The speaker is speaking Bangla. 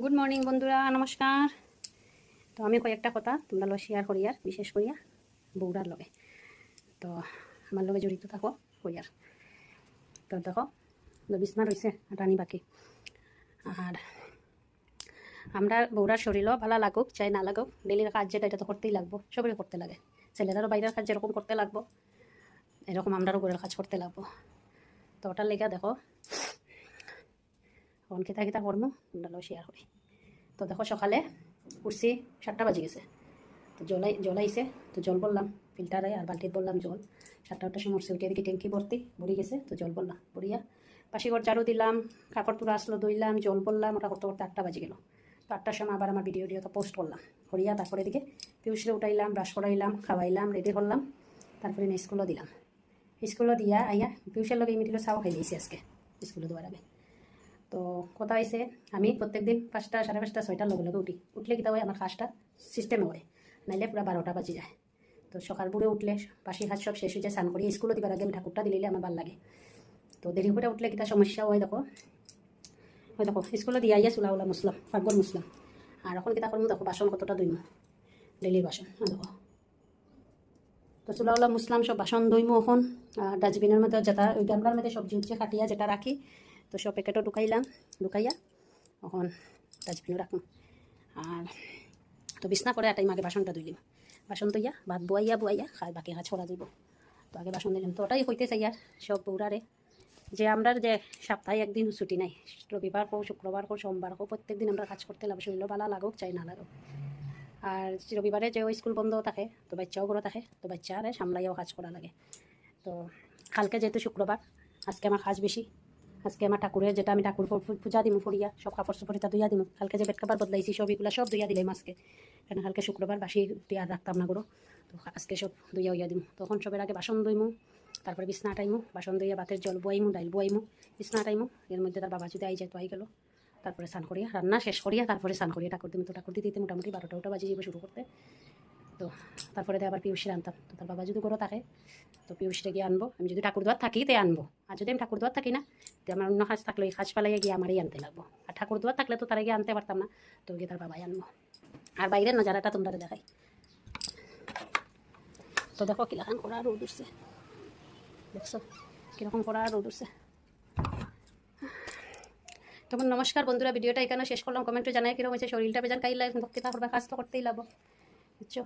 গুড মর্নিং বন্ধুরা, নমস্কার। তো আমি কয়েকটা কথা তোমরা শেয়ার করি, আর বিশেষ করিয়া বউরার লগে। তো আমার লগে জড়িত থাকো কইয়ার। তো দেখো বিছনা রয়েছে আটানি বাকি। আর আমরা বউরার শরীরও ভালো লাগুক চাই না লাগুক, ডেলির কাজ যেটা এটা তো করতেই লাগবো, সবারই করতে লাগে। ছেলেদেরও বাইরের কাজ যেরকম করতে লাগবো, এরকম আমরারও ঘরের কাজ করতে লাগবো। তো ওটার লেগে দেখো কোন কিতা কিতা করবো তোমরা শেয়ার করি। তো দেখো সকালে উঠছি 7টা বাজে গেছে। তো জলাইছে, তো জল বললাম ফিল্টারে, আর বালতির বললাম জল। 7টার সময় উঠছে, উঠে দিকে ট্যাঙ্কি ভর্তি ভরি গেছে। তো জল বললাম ভরিয়া পাশি ঘর ঝাড়ু দিলাম, কাপড় তুলা আসলো ধুইলাম, জল বললাম। ওটা করতে করতে 8টা বাজে গেল। তো 8টার সময় আবার আমার ভিডিও তো পোস্ট করলাম করিয়া, তারপরে দিকে পিউসরে উঠাইলাম, ব্রাশ করাইলাম, খাওয়াইলাম, রেডি করলাম। তারপরে স্কুলও দিলাম। স্কুলও দিয়া আইয়া পিউসের লগে মিটিলো চাও খাই দিয়েছি আজকে স্কুলে দেওয়ার আগে। তো কথা হয়েছে, আমি প্রত্যেকদিন 5টা, 5:30, 6টার লগে লগে উঠি। উঠলে কিতা হয়, আমার কাজটা সিস্টেমে হয়, নাইলে পুরো 12টা বাজে যায়। তো সকাল পুরে উঠলে বাসি হাত সব শেষ হয়ে যায়, স্নান করি। স্কুলও দিবার আগে আমি ঠাকুরটা দিলে আমার ভালো লাগে। তো দেরি করে উঠলে কিতা সমস্যা হয় দেখো। স্কুলে দিয়ে আইয়া চুলা উলা মুসলাম, পাকঘর মুসলাম। আর এখন কিতা করবো দেখো, বাসন কতটা ধুইমু, ডেলির বাসন দেখো। তো চুলা উলা মুসলাম, সব বাসন ধুইমু এখন। আর ডাস্টবিনের মধ্যে যেটা ওই গামলার মধ্যে সবজি উঠছে কাটিয়া যেটা রাখি, তো সব প্যাকেটও ঢুকাইয়া এখন ডাস্টবিনও রাখুন। আর তো বিছনা পরে টাইম আগে বাসনটা ধুইলিম, বাসন ধুইয়া ভাত বুয়াইয়া বাকি কাজ করা যাব। তো আগে বাসন দিলাম। তো ওটাই হইতে চাই আর সব বউরারে, যে আমরা যে সপ্তাহে একদিন ছুটি নাই, রবিবার হোক, শুক্রবার হোক, সোমবার হোক, প্রত্যেক দিন আমরা কাজ করতে লাগবে, শরীরও ভালো লাগুক চাই না লাগুক। আর রবিবারে যে স্কুল বন্ধ থাকে, তো বাচ্চাও ঘরে থাকে, তো বাচ্চারে সামলাইয়াও কাজ করা লাগে। তো কালকে যেহেতু শুক্রবার, আজকে আমার কাজ বেশি। আজকে আমার ঠাকুরের যেটা আমি ঠাকুর পূজা দিমু ফরিয়া, সব কাপড় চোপড়িটা ধুইয়া দিমু। কালকে যে বেড কাপড় বদলাইছি সব এগুলো সব ধুইয়া দিলাম আজকে, কারণ কালকে শুক্রবার বাসি আর রাখতাম না করো। তো আজকে সব ধুইয়া হইয়া দিমু। তখন সবের আগে বাসন ধুইমু, তারপরে বিছনা টাইমু, বাসন ধুইয়া ভাতের জল বয়াইমু, ডাইল বয়াইমু, বিছনা টাইমু। এর মধ্যে তার বাবা যদি আই যায় তো আই গেল। তারপরে স্নান করিয়া রান্না শেষ করিয়া তারপরে স্নান করিয়া ঠাকুর দিমু। তো ঠাকুর দিতে মোটামুটি 12টা বাজে যাবো শুরু করতে। তো তারপরে আবার পিউসির আনতাম। তো তার বাবা যদি করে থাকে তো পিউসিটা গিয়ে আনবো। আমি যদি ঠাকুর দোয়ার থাকি তাই আনবো, আর যদি আমি ঠাকুর দোয়ার থাকি না, তো আমার অন্য কাজ থাকলে ওই কাজ পালাইয়া গিয়ে আমারই আনতে লাগবো। আর ঠাকুর দোয়ার থাকলে তো তারা গিয়ে আনতে পারতাম না, তো গিয়ে তার বাবাই আনবো। আর বাইরের নজারাটা তোমরা দেখাই। তো দেখো কিরকম করা রোদ উঠছে, দেখছো কীরকম করা রোদ উঠছে। তখন নমস্কার বন্ধুরা, ভিডিওটা এখানে শেষ করলাম। কমেন্টে জানাই কিরকম হয়েছে, শরীরটা বেজান কাইলা ভক্তিতা করবে, কাজ তো করতেই লাগবো, বুঝছো।